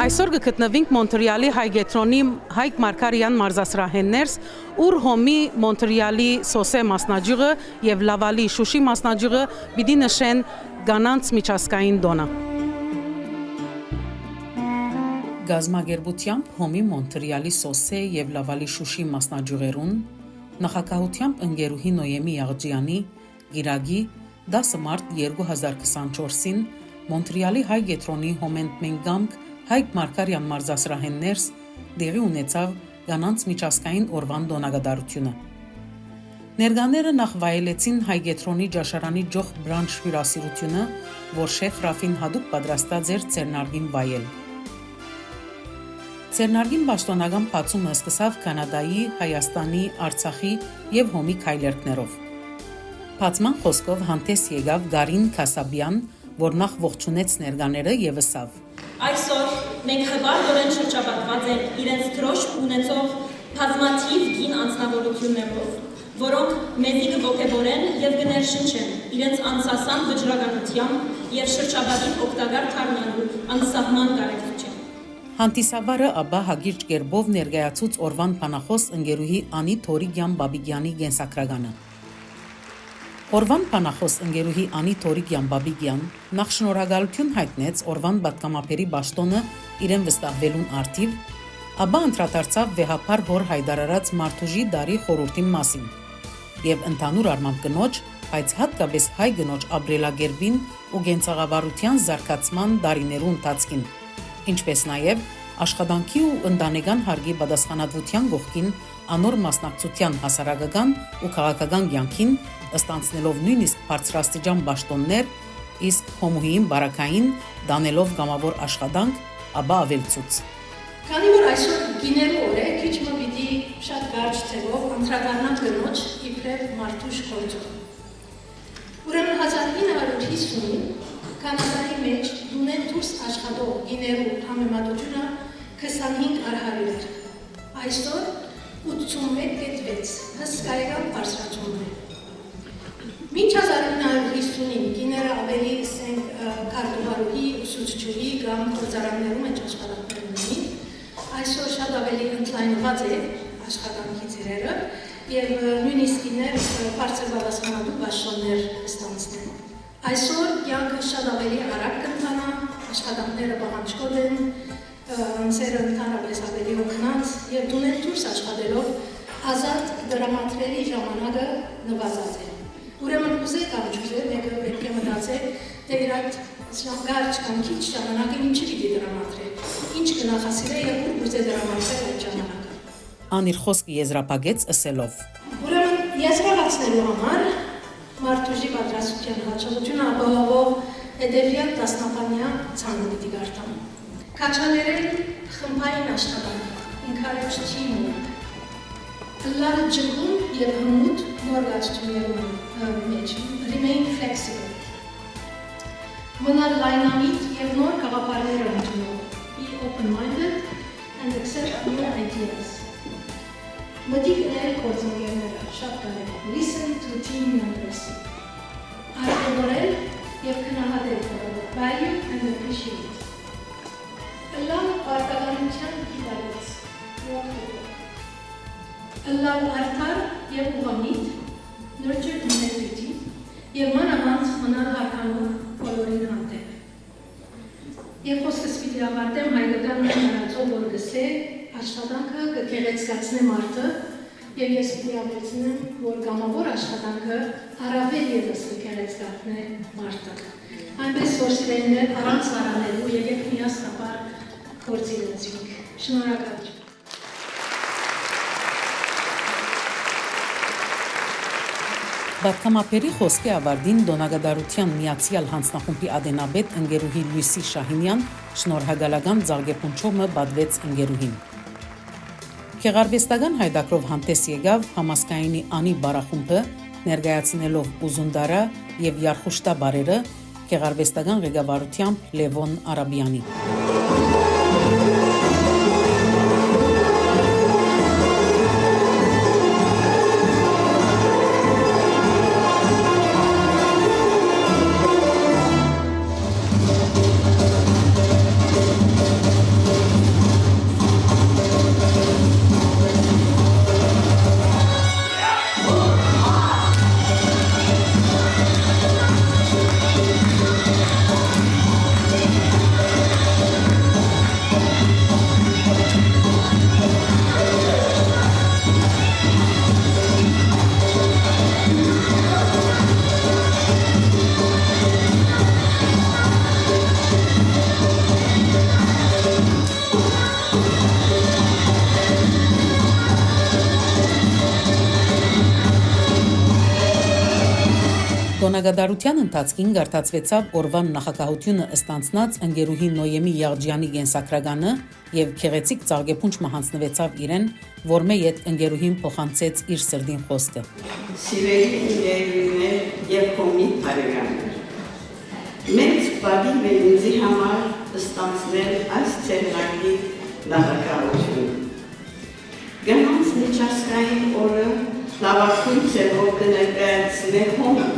Այսօր գտնվենք Մոնտրեալի Հայգետրոնի Հայկ Մարգարյան մարզասրահեններս, ուր հոմի Մոնտրեալի Սոսե մասնաճյուղը եւ Լավալի Շուշի մասնաճյուղը պիտի նշեն գանանց միջազգային տոնը։ Գազագերբությամբ հոմի Մոնտրեալի Սոսե եւ Լավալի Շուշի մասնաճյուղերուն նախակահությամբ ընկերուհի Նոյեմի Աղջյանի գիրագի 10 մարտ 2024-ին Մոնտրեալի Հայգետրոնի հոմենտմենգամք Հայկ Մարգարյան մարզասրահեններս դեղի ունեցավ գանանց միջազգային օրվան տոնագդարությունը։ Ներկաները նախ վայելեցին Հայգետրոնի ջաշարանի ջոխ բրանչ հյուրասիրությունը, որ շեֆ Ռաֆին հadoop պատրաստած էր ցերնարգին վայել։ Ցերնարգին պաշտոնական բացումը սկսավ Կանադայի, Հայաստանի, Արցախի եւ հոմի քայլերքներով։ Բացման խոսքով հանդես եկավ Գարին Քասաբյան, որ նախ ողջունեց ներկաները եւ ըսավ. Այսօր մենք հպարտորեն շրջապատված ենք իրենց դրոշ ունեցող բազմաթիվ կին անձնավորություններով, որոնք մեզի կողքեվորեն եւ կներշնչեն իրենց անսասան վճռականությամբ եւ շրջապատին օգտակար դառնալու անսահման կարեկցությամբ։ Հանդիսավարը ապա հագիրճ կերպով ներկայացուց օրվան բանախոս ընկերուհի Անի Թորիգյան Բաբիգյանի գենսակրագանը։ Օրվան բանախոս ընկերուհի Անի Թորիգյան Բաբիգյան նախ շնորհակալություն հայտնեց օրվան պատգամապերի պաշտոնը իրեն վստահվելուն արդիվ, ապա անդրադարձավ վեհապար հոր հայտարարած Մարտուժի դարի խորհրդի մասին եւ ընդհանուր առմամբ կնոջ, բայց հատկապես հայ կնոջ ապրելակերպին ու գենցաղավարության զարգացման դարիներու ընթացքին, ինչպես նաեւ աշխատանքի ու ընտանեկան հարգի պատասխանատվության կողքին անոր մասնակցության հասարակական ու քաղաքական կյանքին ըստանցնելով նույնիսկ բարձրաստիճան պաշտոններ, իսկ հոմուհին բարակային դանելով գամավոր աշխատանք, ապա ավելցուց։ Քանի որ այսօր գիներու օր է, քիչ մը պիտի շատ կարճ թվով անդրադառնամ կնոջ իբրև Մարտուշ գործով։ Ուրեմն 1950-ին Կանադայի մեջ դունեն դուրս աշխատող գիներու համեմատությունը 25/100 էր։ Այսօր 81/6 հսկայական բարձրացում է։ Մինչ 1950-ին գիները ավելի քարտուղարուհի, ուսուցչուհի կամ գործարաններում մեջ աշխատանքներ ունի, այսօր շատ ավելի ընդլայնված է աշխատանքի ծրերը եւ նույնիսկ գիներ բարձր պատասխանատու պաշտոններ ստանձնեն։ Այսօր կյանքը շատ ավելի արագ կընթանա, աշխատանքները պահանջկոտ են, անձերը ընդհանրապես ավելի օգնած եւ դունել դուրս աշխատելով ազատ դրամատրելի ժամանակը նվազած է։ Ուրեմն ուզեք կամ չուզեք, մեկը պետք է մտածել, թե իր այդ կարճ կամ քիչ ժամանակը ինչ պիտի դրամատրել, ինչ կնախասիրե եւ ուր ուզե դրամատրել այդ ժամանակը։ Անիր խոսքը եզրափակեց ըսելով. Ուրեմն եզրակացնելու համար Մարտուժի պատրաստության հաջողությունը ապահովող հետևյալ տասնապանյա ցանը պիտի գարտամ։ Քաչաներել խմբային աշխատանք, encourage teamwork, լավ ջգուն եւ հմուտ մորգացություններում մեջ, remain flexible, մնալ լայնամիտ եւ նոր գաղափարներ ընդունող, be open-minded and accept new ideas. Մտիկ ներ գործընկերները, շատ կարևոր, listen to team members, արգելորել եւ քնահատել, value and appreciate. Լավ արտականության գիտակից, լավ արդար եւ ուղղամիտ, nurture integrity եւ մանավանդ մնալ հարկանող բոլորին հանդեպ։ Եվ խոսքս պիտի ավարտեմ հայկական մնացով, որ գսե աշխատանքը կգեղեցկացնե մարդը եւ ես պիտի ավելցնեմ, որ գամավոր աշխատանքը առավել ևս կգեղեցկացնե մարդը։ Այնպես որ սիրելիներ առանց վարանելու եկեք միասնաբար գործի լծվենք։ Շնորհակալ։ Պատգամապերի խոսքի ավարտին Դոնագադարության միացյալ հանձնախումբի ադենաբեդ ընկերուհի Լույսի Շահինյան շնորհակալական ձաղգեպունչոմը բադվեց ընկերուհին։ Գեղարվեստական հայդակրով հանդես եկավ համասկայինի Անի բարախումբը ներկայացնելով Ուզունդարա եւ Յարխուշտա բարերը գեղարվեստական ղեկավարությամբ Լևոն Արաբյանի։ Տոնագադարության ընթացքին գարտացվեցավ օրվան նախակահությունը ստանցնած ընկերուհի Նոյեմի Եղջյանի գենսակրագանը եւ քեղեցիկ ծաղկեփունչ մահանձնվեցավ իրեն, որ մեյ այդ ընկերուհին փոխանցեց իր սրդին խոսքը։ Սիրելի ընկերուհիներ եւ կոմի բարեկամներ։ Մեծ բադիվ է ինձի համար ստանցնել այս ցերնակի նախակահությունը։ Գանանց միջազգային օրը լավագույն ձևով կներկայացնել հոմը,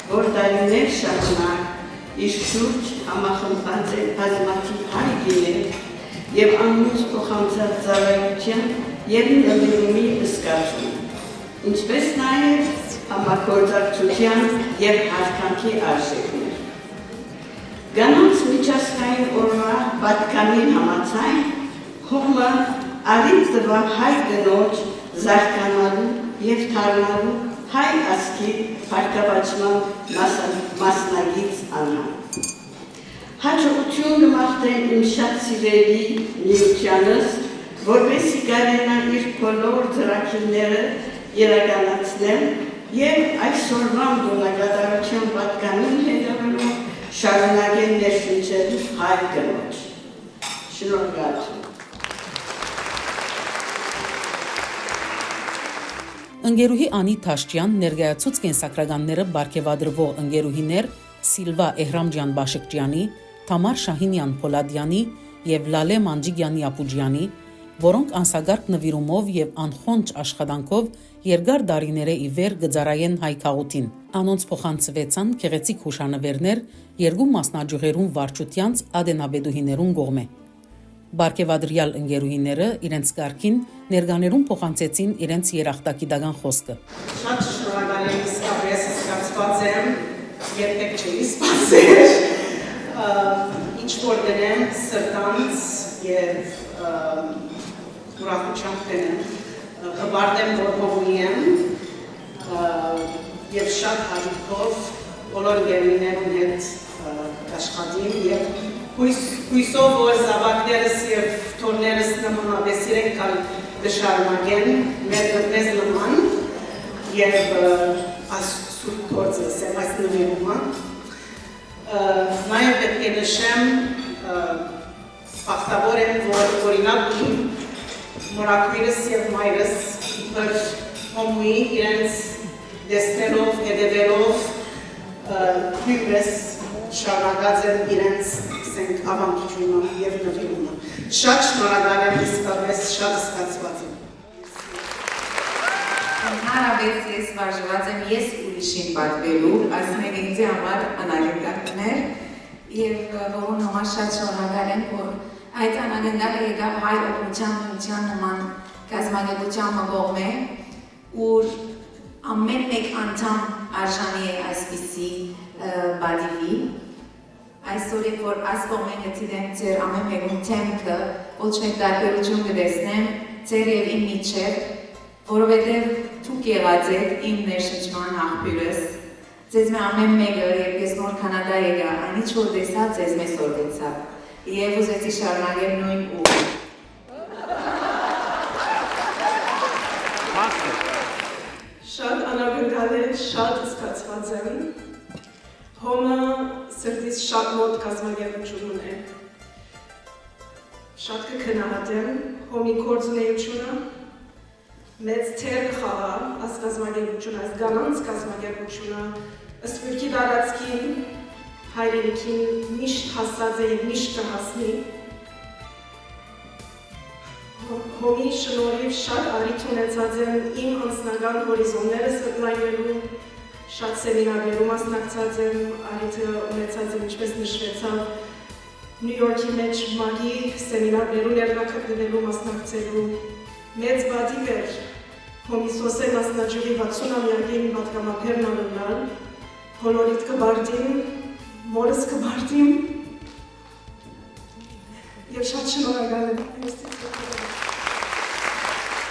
որ տարիներ շարունակ իր շուրջ համախմբած է բազմաթիվ հայ գիներ եւ անմուծ փոխանցած ծառայության եւ նվիրումի զգացում, ինչպես նաեւ համագործակցության եւ հարթանքի արժեքներ։ Գանանց միջազգային օրվա պատկանին համաձայն հոմը արից տվավ հայ կնոջ զարգանալու եւ թարնալու հայ ազգի փառքաբաճման մասնագիծ անհան։ Հաջողություն կմաղթեմ իմ շատ սիրելի միությանս, որպեսզի կարենա իր բոլոր ծրագիրները իրականացնել եւ այսօրվան տոնագադարության պատկանին հետևելով շարունակել ներշնչել հայ կնոջ։ Շնորհակալություն։ Ընկերուհի Անի Թաշչյան ներկայացուց կենսակրագանները բարգեւադրվող ընկերուհիներ Սիլվա Էհրամջյան Բաշկջյանի, Թամար Շահինյան Փոլադյանի եւ Լալե Մանջիգյանի Ապուջյանի, որոնք անսագարկ նվիրումով եւ անխոնջ աշխատանքով երկար դարիները ի վեր գծարայեն հայ քաղաքին։ Անոնց փոխանցվեցան քեղեցիկ հուշանվերներ երկու մասնաճյուղերուն վարչությանց ադենաբեդուհիներուն կողմէ։ Բարգեւադրյալ ընկերուհիները իրենց կարգին ներկաներուն փոխանցեցին իրենց երախտագիտական խոսքը։ Շատ շնորհակալ եմ, իսկապես զգացված եմ, երբեք չէի սպասել, ինչ որ դնեմ սրտանց եւ ուրախությամբ դնեմ, հպարտեմ, որ հողի եմ եւ շատ հաջողով բոլոր ընկերուհիներուն հետ աշխատիմ եւ հույսով, որ զավակներս եւ թորներս նմանապես իրենք կալ կշարունակեն մեզ նման եւ այս սուրբ գործը սեմ այս նվիրումը նաեւ պետք է նշեմ բախտավոր եմ, որ օրինակ իմ մորաքույրս եւ մայրս իբր հոմուի իրենց դեսնելով, հետևելով նույնպես շարունակած են իրենց ավանդությունը եւ նվիրումը։ Շատ շնորհակալ եմ, իսկապես շատ զգացված եմ։ Հանրապես ես վարժված եմ ես ուրիշին պատվելու, ասենք ինձ համար անագնդակներ եւ որոնց համար շատ շնորհակալ եմ, որ այդ անագնդակը եկավ հայ օգնության նման կազմակերպության կողմէ, ուր ամեն մեկ անդամ արժանի է այսպիսի բադիվի։ Այսօր երբ որ այս կողմեն գտիդեմ ձեր ամեն մեկում թեմքը, ոչ մեկ տարբերություն կտեսնեմ ձեր եւ իմ միջև, որովհետեւ դուք եղած եք իմ ներշնչման աղբյուրս։ Ձեզ մե ամեն մեկը, երբ ես նոր Կանադա եկա, այնից որ տեսա, ձեզ մեզ օրվեցա։ Եվ ուզեցի շարունակել նույն ուղին։ Շատ անարգնդալ է, շատ զգացված եմ։ Հոմը սրտից շատ մոտ կազմակերպություն ունե։ Շատ կքնահատեմ հոմի գործունեությունը, մեծ թեր խաղա այս կազմակերպությունը, այս գանանց կազմակերպությունը, սփյուռքի տարածքին, հայրենիքին միշտ հասած է եւ միշտ կհասնի։ Հոմի շնորհիվ շատ առիթ ունեցած եմ իմ անձնական հորիզոններս ընդլայնելու, շատ սեմինարներում մասնակցած եմ, առիթը ունեցած եմ, ինչպես նշվեցավ, Նյու Յորքի մեջ մագի սեմինարներում ներկայացնելու մասնակցելու մեծ բադիվ էր հոմի սոսե մասնաճյուղի 60-ամյակին պատգամաբերն անունալ, բոլորիդ կբարդին, մորս կբարդին եւ շատ շնորհակալ եմ։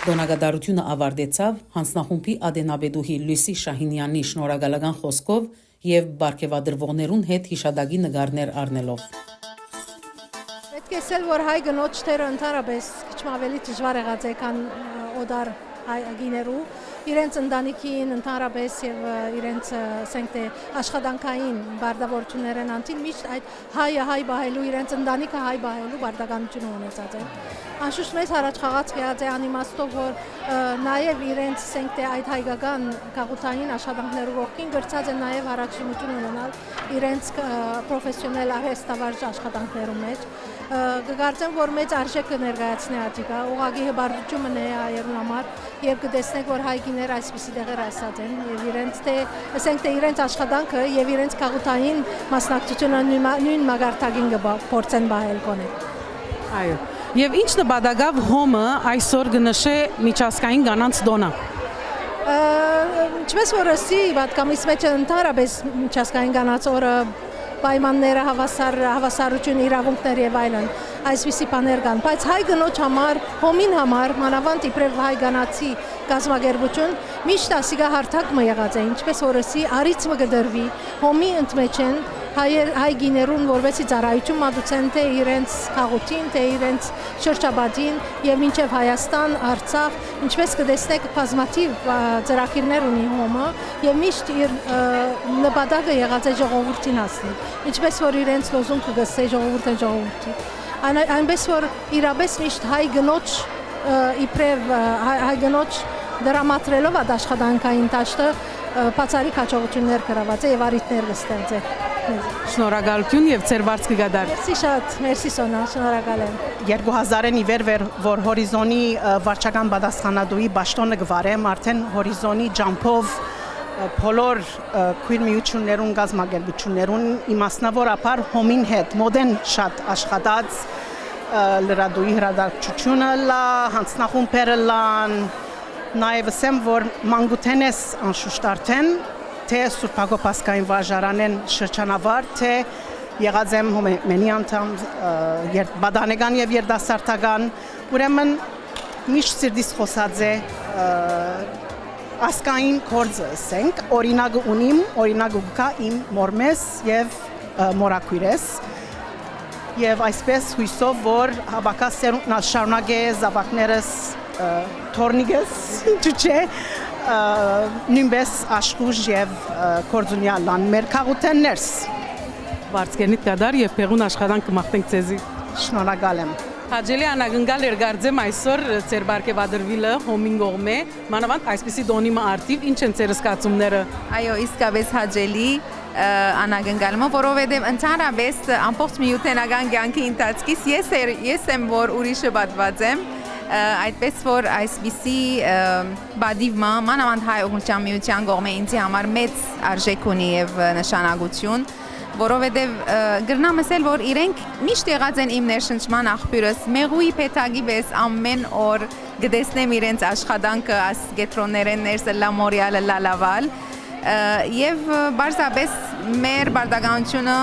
Տոնագադարությունը ավարտեցավ հանձնախումբի ադենաբեդուհի Լուսի Շահինյանի շնորհակալական խոսքով եւ բարգեւադրվողներուն հետ հիշադակի նկարներ առնելով։ Պետք է ասել, որ հայ գնոջ թերը ընդհանրապես քիչ ավելի դժվար եղած է, քան օդար գիներու իրենց ընտանիքին ընդհանրապես եւ իրենց ասենք թե աշխատանքային բարդավորություններ են անցին միշտ այդ հայ բահելու իրենց ընտանիքը հայ բահելու բարդականություն ունեցած են անշուշտ մեզ առաջ խաղաց եղած է անիմաստով որ նաեւ իրենց ասենք թե այդ հայկական գաղութային աշխատանքներով ողքին գրծած են նաեւ հարաճունություն ունենալ իրենց պրոֆեսիոնալ արհեստավարժ աշխատանքներում մեջ կգործեմ որ մեծ արժեք կներկայացնի ադիկա ուղղակի հբարդությունն է հայերուն համար եւ կտեսնեք որ հայկիներ այսպիսի տեղեր ասած են եւ իրենց թե ասենք թե իրենց աշխատանքը եւ իրենց գաղութային մասնակցությունը նույն մագարտակին կփորձեն բահել կոնե Այո Եվ ինչ նպատակով հոմը այսօր կնշե միջազգային կանանց տոնը Ինչպես որ ասի պատկամից մեջ ընդհանրապես միջազգային կանանց օրը պայմանները հավասարություն իրավունքներ եւ այլն այսպիսի բաներ կան բայց հայ գնոջ համար հոմին համար մանավանդ իբրև հայ կանացի գազམ་ագերբություն միշտ ասիգա հարթակ մը եղած է ինչպես օրսի արից մը գդրվի հոմի ընդմեջ են հայ գիներուն որովհետեւ ծառայություն մատուցեն թե իրենց խաղութին թե իրենց շրջաբադին եւ մինչեւ Հայաստան Արցախ ինչպես կտեսնեք բազմաթիվ ծրագիրներ ունի հոմը եւ միշտ իր նպատակը եղած է ժողովրդին հասնել ինչպես որ իրենց լոզունգը գսե ժողովրդի այնպես որ իրապես միշտ հայ գնոջ իբրև հայ գնոջ դրամատրելով այդ աշխատանքային տաշտը բացառիկ հաջողություններ կրաված է եւ արիտներ կստեղծե Շնորհակալություն եւ ծեր վարձ կգադար Մերսի շատ, մերսի Սոնա, շնորհակալ եմ 2000-ին ի վեր որ հորիզոնի վարչական պատասխանատուի ճաշտոնը գվարեմ արդեն հորիզոնի ջամփով բոլոր քույր միություններուն գազམ་ագերբություններուն իմաստնավորապես հոմին հետ մոդեն շատ աշխատած լրադուի հրադարձությունը լա հանձնախումբերը լան նաև ասեմ որ մանգութենես անշուշտ արդեն թե Սուրբ Հակոբասկային վարժարանեն շրջանավար թե եղած եմ մենի անդամ բադանեգան եւ երդասարտական ուրեմն միշտ սիրտիս խոսած է ասկային կորձը ասենք օրինակը ունիմ օրինակը կա իմ մորմես եւ մորակույրես եւ այսպես հույսով որ հավաքած սերունդն շարունակե զավակներս թորնիգես ճուճե նույնպես աշխուժ եւ կորձունյալ լան մեր քաղութեններս Վարձկենիտ կդար եւ փեղուն աշխատանք կմաղթենք ցեզի շնորհակալ եմ Հաջելի անագնգալ երգարձեմ այսօր ծեր բարգեվադրվիլը հոմին գողմե մանավանդ այսպիսի դոնի մարտիվ ինչ են ծեր սկացումները Այո, իսկապես հաջելի անագնգալումը, որովհետև ընդհանրապես ամբողջ միութենական կյանքի ընթացքից ես եմ որ ուրիշը պատված եմ այդպես որ այսպիսի բադիվը մանավանդ հայ օգնության միության կողմէ ինձ համար մեծ արժեք ունի եւ նշանակություն որովհետև գրնամ ասել որ իրենք միշտ եղած են իմ ներշնչման աղբյուրս մեղուի փեթագի պես ամեն օր գտեսնեմ իրենց աշխատանքը աս գետրոներեն ներսը լա մորիալը լա լավալ եւ բարձրապես մեր բարդականությունը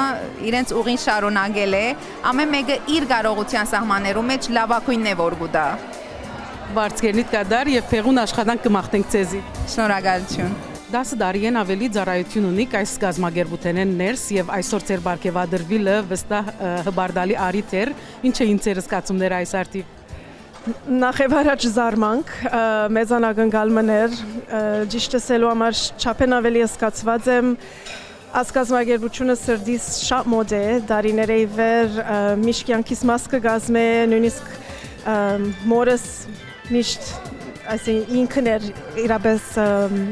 իրենց ուղին շարունակել է ամեն մեկը իր կարողության սահմաններում մեջ լավակույնն է որ գուտա Վարձկենիտ կդար եւ փեղուն աշխատանք կմաղթենք ցեզի Շնորհակալություն 10 տարին ավելի ծառայություն ունիք այս գազམ་ագերբութենեն ներս եւ այսօր ծեր բարգեվադրվիլը վստահ հբարդալի արիթեր ինչ էին ծեր սկացումները այս արտիվ Նախև առաջ զարմանք մեծանագնգալմներ ճիշտ ասելու համար չափեն ավելի սկացված եմ Այս գազམ་ագերբությունը սրդիս շատ մոդ է դարիների վեր միշտ կյանքիս մաս կգազմե նույնիսկ մորս միշտ այսինքն ինքն էր իրապես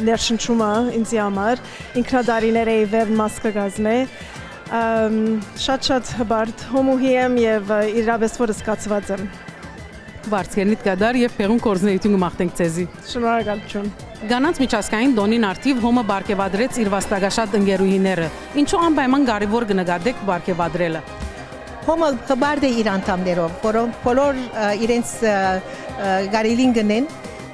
ներշնչումը ինձ համար ինքնադարիների վեր մաս կգազմե շատ հբարդ հոմուհի եմ եւ իրապես որ սկացված եմ Վարձկենիտ կդար եւ փեղուն կորձնեություն կմաղթենք ցեզի Շնորհակալություն Գանանց միջազգային դոնին արդիվ հոմը բարգեվադրեց իր վաստակաշատ ընկերուհիները ինչու անպայման կարևոր կնկատեք բարգեվադրելը Հոմը հբարդ է իր անդամներով որոնք բոլոր իրենց գարելին գնեն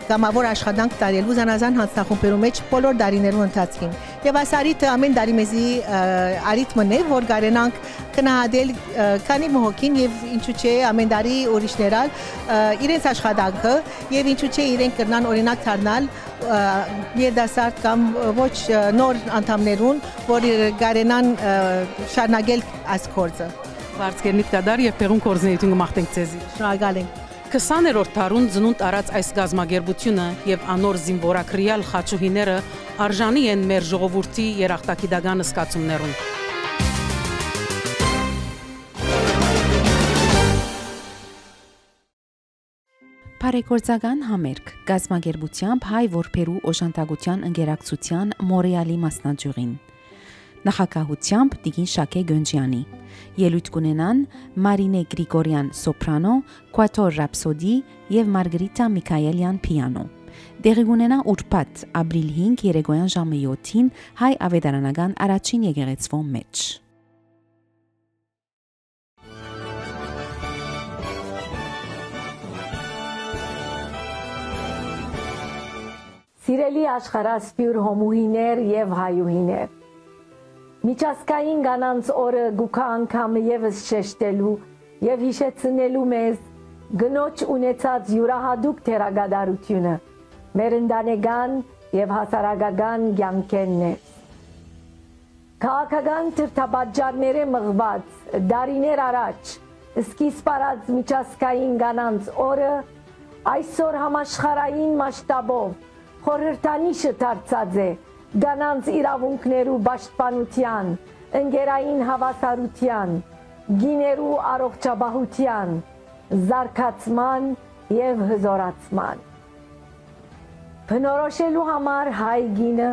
Գամավոր աշխատանք տարելու զանազան հանձնախումբերում մեջ բոլոր դարիներու ընթացքին եւ այս արիթը ամեն դարի մեզի արիթմն է որ գարենանք կնահատել քանի մոհոքին եւ ինչու՞ չէ ամեն դարի ուրիշներալ իրենց աշխատանքը եւ ինչու՞ չէ իրենք կրնան օրինակ դառնալ երդասարդ կամ ոչ նոր անդամներուն որ գարենան շարունակել այս գործը Վարձկենիտ կդար եւ փեղուն կորձնեություն կմաղթենք ցեզի Շնորհակալ ենք 20-րդ դարուն ծնունդ առած այս գազագերբությունը եւ անոր զինվորակրյալ խաչուհիները արժանի են մեր ժողովրդի երախտագիտական զգացումներուն։ Բարեգործական համերգ գազագերբությամբ հայ որբերու օժանդակության ընկերակցության Մորեալի մասնաճյուղին։ Նախագահությամբ Տիգին Շակե Գոնջյանի։ Ելույթ կունենան Մարինե Գրիգորյան սոպրանո, Quator Rhapsody եւ Մարգարիտա Միքայելյան պիանո։ Դեղի կունենա ուրբաթ ապրիլ 5 երեկոյան ժամը 7-ին հայ ավետարանական առաջին եկեղեցվո մեջ։ Սիրելի աշխարհասփյուր հոմուհիներ եւ հայուհիներ, միջազգային կանանց օրը գուքա անգամ եւս շեշտելու եւ հիշեցնելու մեզ գնոջ ունեցած յուրահատուկ թերագադարությունը մեր ընտանեկան եւ հասարակական կյանքերն է։ Քաղաքական թրթապատճառները մղված դարիներ առաջ սկիզբ առած միջազգային կանանց օրը այսօր համաշխարհային մասշտաբով խորհրդանիշը դարձած է կանանց իրավունքներու պաշտպանության, ընկերային հավասարության, գիներու առողջապահության, զարգացման եւ հզորացման։ Բնորոշելու համար հայ գինը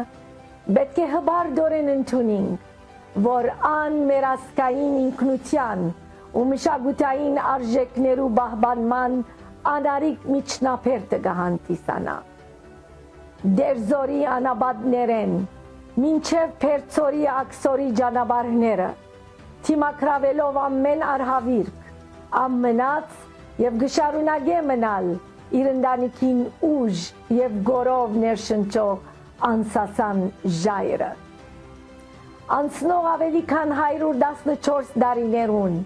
պետք է հբարդորեն ընդունենք, որ ան մեր ազգային ինքնության ու մշակութային արժեքներու պահպանման անարիք միջնաբերդը կհանդիսանա։ Դերձորի անաբադներեն, մինչև Փերձորի աքսորի ճանապարհները, թիմակրավելով ամեն արհավիրք, ամնած եւ գշարունակե մնալ իր ընտանիքին ուժ եւ գորով ներշնչող անսասան ժայռը։ Անցնող ավելի քան 114 տարիներուն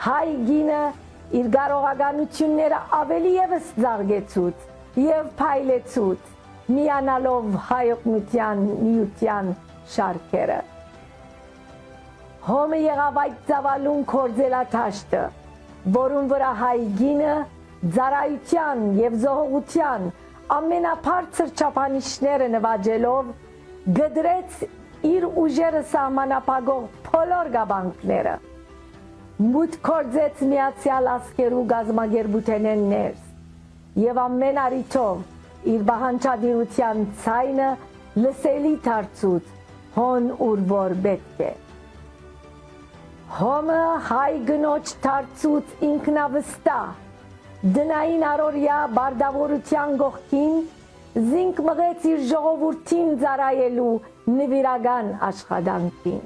հայ գինը իր կարողականությունները ավելի եւս զարգեցուց եւ փայլեցուց միանալով հայօգնության միության շարքերը։ Հոմը եղավ այդ ծավալուն կործելաթաշտը, որուն վրա հայ գինը ծառայության եւ զոհողության ամենաբարձր չափանիշները նվաճելով գդրեց իր ուժերը սահմանափակող բոլոր գաբանքները։ Մուտք կործեց Միացյալ Աշխարհու գազագերբութենեն ներս եւ ամեն առիթով իր բանջարության ցայնը լսելի դարձուց հոն ուր որ պետք է։ Հոմը հայ գնոջ դարձուց ինքնավստահ, դնային առօրյա բարդավորության գողքին զինք մղեց իր ժողովրդին ծառայելու նվիրական աշխատանքին։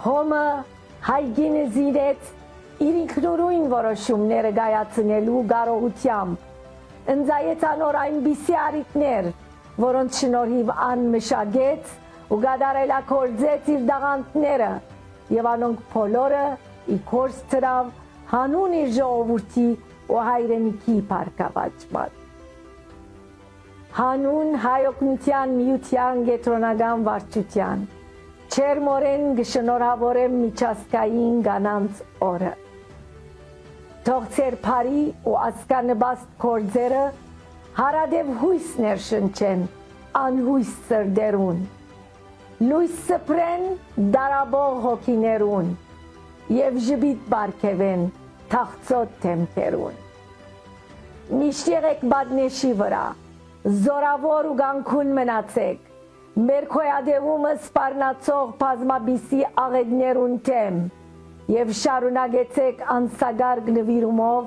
Հոմը հայ գինը զիրեց իր ինքնուրույն որոշումները կայացնելու կարողությամբ, ընձայեց անոր այնպիսի առիթներ, որոնց շնորհիվ ան մշակեց ու կատարելագործեց իր դաղանդները եւ անոնք բոլորը ի կորս դրավ հանուն իր ժողովրդի ու հայրենիքի բարգավաճման։ Հանուն հայօգնության միության կենտրոնական վարչության չերմորեն կշնորհավորեմ միջազգային կանանց օրը։ Թող ձեր բարի ու ազգանպաստ գործերը հարադեպ հույս ներշնչեն անհույս սրդերուն, լույս սփռեն դարաբող հոգիներուն եւ ժպիտ բարգեւեն թախծոտ թեմքերուն։ Միշտ եղեք բադնեշի վրա, զորավոր ու գանքուն մնացեք, մեր քոյադևումը սպառնացող բազմաբիսի աղետներուն թեմ եւ շարունակեցեք անսագարկ նվիրումով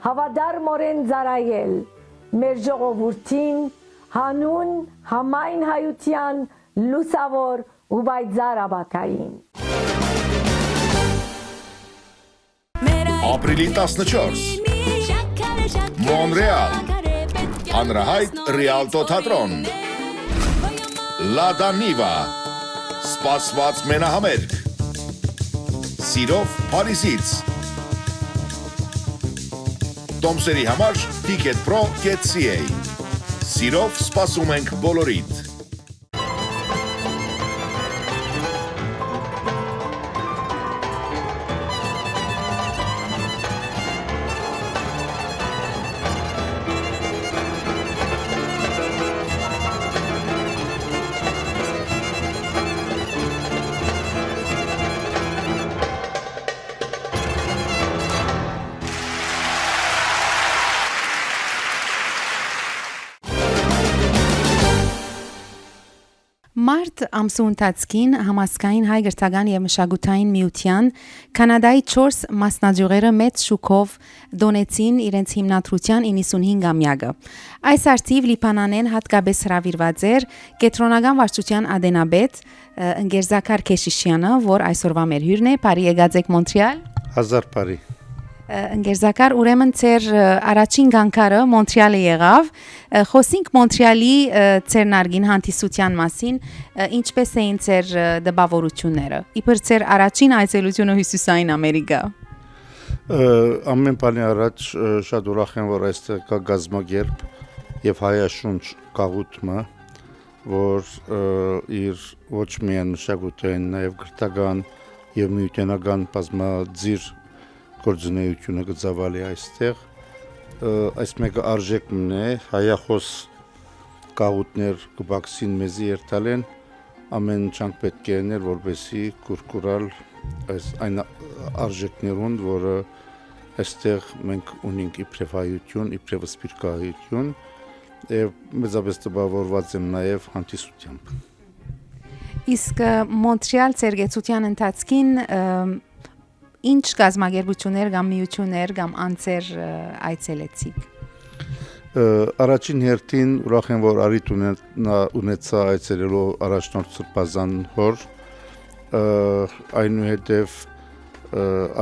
հավադարմորեն ծառայել մեր ժողովրդին հանուն համայն հայության լուսավոր ու պայծառ ապագային։ Ապրիլի 14 Մոնրեալ Հանրահայտ Ռիալտո թատրոն Լա Դանիվա Սպասված մենահամերգ Սիրով Փարիզից Տոմսերի համար ticketpro.ca Սիրով սպասում ենք բոլորիդ Մարտ ամսու ընթացքին համասկային հայ գրթական եւ մշակութային միության Կանադայի 4 մասնաճյուղերը մեծ շուկով դոնեցին իրենց հիմնադրության 95-ամյակը։ Այս արդիվ Լիբանանեն հատկապես հրավիրված էր կենտրոնական վարչության ադենաբեդ Ընկերզաքար Քեշիշյանը, որ այսօրվա մեր հյուրն է, բարի եկած եք Մոնտրեալ։ Հազար բարի։ Ընկերզաքար, ուրեմն ձեր առաջին գանքարը Մոնտրեալը եղավ, խոսենք Մոնտրեալի ձեր նարգին հանդիսության մասին, ինչպես էին ձեր դպավորությունները, իբր ձեր առաջին այցելությունը Հյուսիսային Ամերիկա։ Ամեն բանի առաջ շատ ուրախ եմ, որ այստեղ կա գազագերբ եւ հայաշունչ կաղութը, որ իր ոչ միայն մշակութային, նաեւ գրթական եւ միութենական բազմաձիր գործունեությունը գծավալի այստեղ այս մեկը արժեքն է հայախոս կաղութներ կբաքսին մեզի երթալեն ամեն չանք պետք է ներ որպեսի կուրկուրալ այս այն արժեքներուն որը այստեղ մենք ունենք իբրև հայություն իբրև սպիրկահայություն եւ մեծապես տպավորված եմ նաեւ հանդիսությամբ իսկ Մոնտրեալ ցերգեցության ընթացքին ինչ գազագերբություններ կամ միություններ կամ անձեր այցելեցիք։ Առաջին հերթին ուրախ եմ որ արիտ ունեցա այցելելու առաջնորդ Սրբազան հոր այնուհետև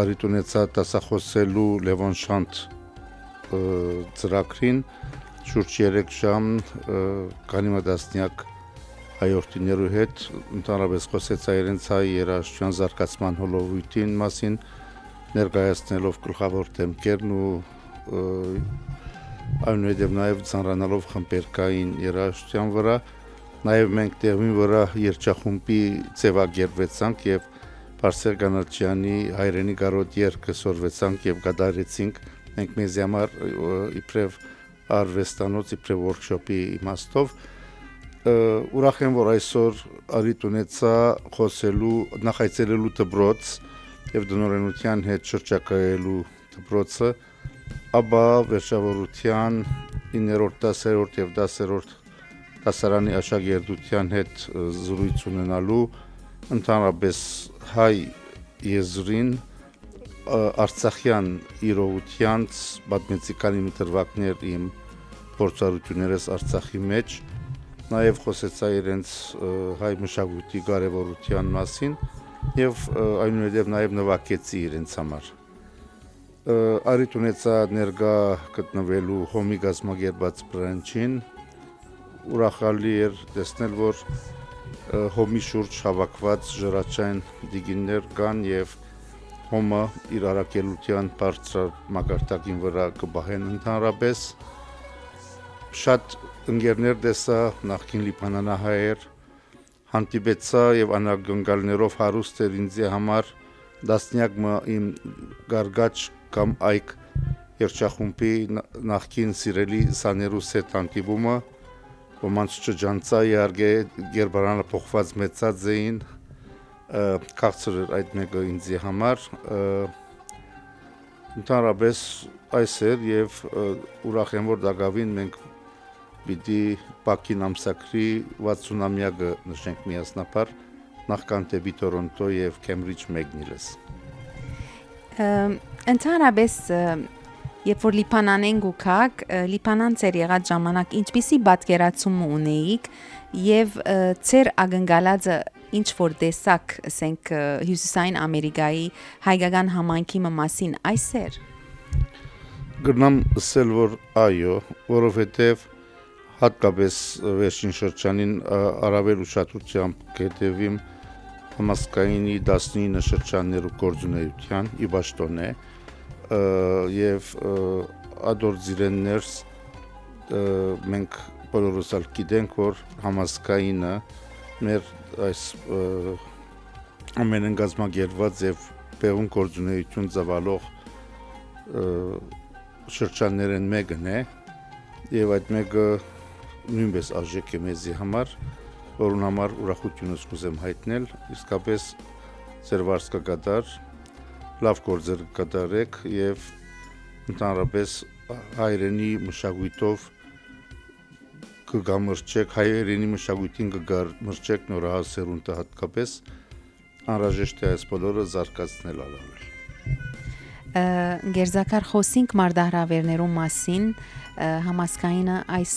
արիտ ունեցա դասախոսելու Լևոն Շանթ ծրագրին շուրջ 3 ժամ կանիմադասնյակ հայորդիներու հետ ընդհանրապես խոսեցա իրենց հայ երաժշտության զարգացման հոլովույթին մասին ներկայացնելով գլխավոր թեմքերն ու այնուհետև նաև ծանրանալով խմբերկային երաժշտության վրա նաև մենք տեղին վրա երջախումբի ձևակերպեցանք եւ Պարսել Գանաչյանի հայրենի գարոտ երգը սորվեցանք եւ կատարեցինք մենք մեզ համար իբրև արվեստանոց իբրև workshop-ի իմաստով ուրախ եմ որ այսօր արիտ ունեցա խոսելու նախայցելելու դպրոց եւ դնորենության հետ շրջակայելու դպրոցը ապա վերջավորության 9-րդ 10-րդ եւ 10-րդ դասարանի աշակերտության հետ զրույց ունենալու ընդհանրապես հայ եզրին արցախյան իրողությանց պատմեցիկանի մտրվակներ իմ փորձառություններս Արցախի մեջ նաև խոսեցա իրենց հայ մշակույթի կարևորության մասին եւ այնուհետև նաև նվագեցի իրենց համար արիտ ունեցա ներկա գտնվելու հոմի գազագերբած բրանչին ուրախալի էր տեսնել որ հոմի շուրջ հավաքված ժրաչային դիգիններ կան եւ հոմը իր արակելության բարձր մակարդակին վրա կբահեն ընդհանրապես շատ ընկերներ տեսա նախկին լիբանանահայեր հանդիպեցա եւ անակնկալներով հարուստ էր ինձ համար դասնյակ իմ գարգաչ կամ այկ երջախումբի նախկին սիրելի սաներուս հետ հանդիպումը ոմանց չջանցա իհարկե գերբարանը փոխված մեծած էին քաղցր էր այդ մեկը ինձ համար ընդհանրապես այս էր եւ ուրախ եմ որ դակավին մենք պիտի Բաքին ամսակրի 60-ամյակը նշենք միասնապար նախքան դեպի Տորոնտո եւ Քեմբրիջ մեկնիլս Ընդհանրապես երբ որ Լիբանանեն գուքակ Լիբանան ծեր եղած ժամանակ ինչպիսի պատկերացում ունեիք եւ ծեր ագնկալածը ինչ որ տեսակ ասենք Հյուսիսային Ամերիկայի հայկական համայնքի մասին այսեր Գրնամ ասել որ այո որովհետեւ հատկապես վերջին շրջանին առավել ուշադրությամբ կհետևիմ համասկայինի 19 շրջաններու գործունեության իբաշտոն է եւ ադոր զիրեններս մենք բոլորս ալ գիտենք որ համասկայինը մեր այս ամենն գազագերբված եւ բեղուն գործունեություն ծավալող շրջաններն մեկն է եւ այդ մեկը նույնպես արժեք է մեզի համար որուն համար ուրախությունս կուզեմ հայտնել իսկապես ձեր վարձկա կատար լավ գործեր կատարեք եւ ընդհանրապես հայրենի մշակույթով կգամրջեք հայերենի մշակույթին կգամրջեք նորահաս սերունդը հատկապես անհրաժեշտ է այս բոլորը զարգացնել արարել։ Գերզակար խոսինք մարդահրավերներու մասին համասկայինը այս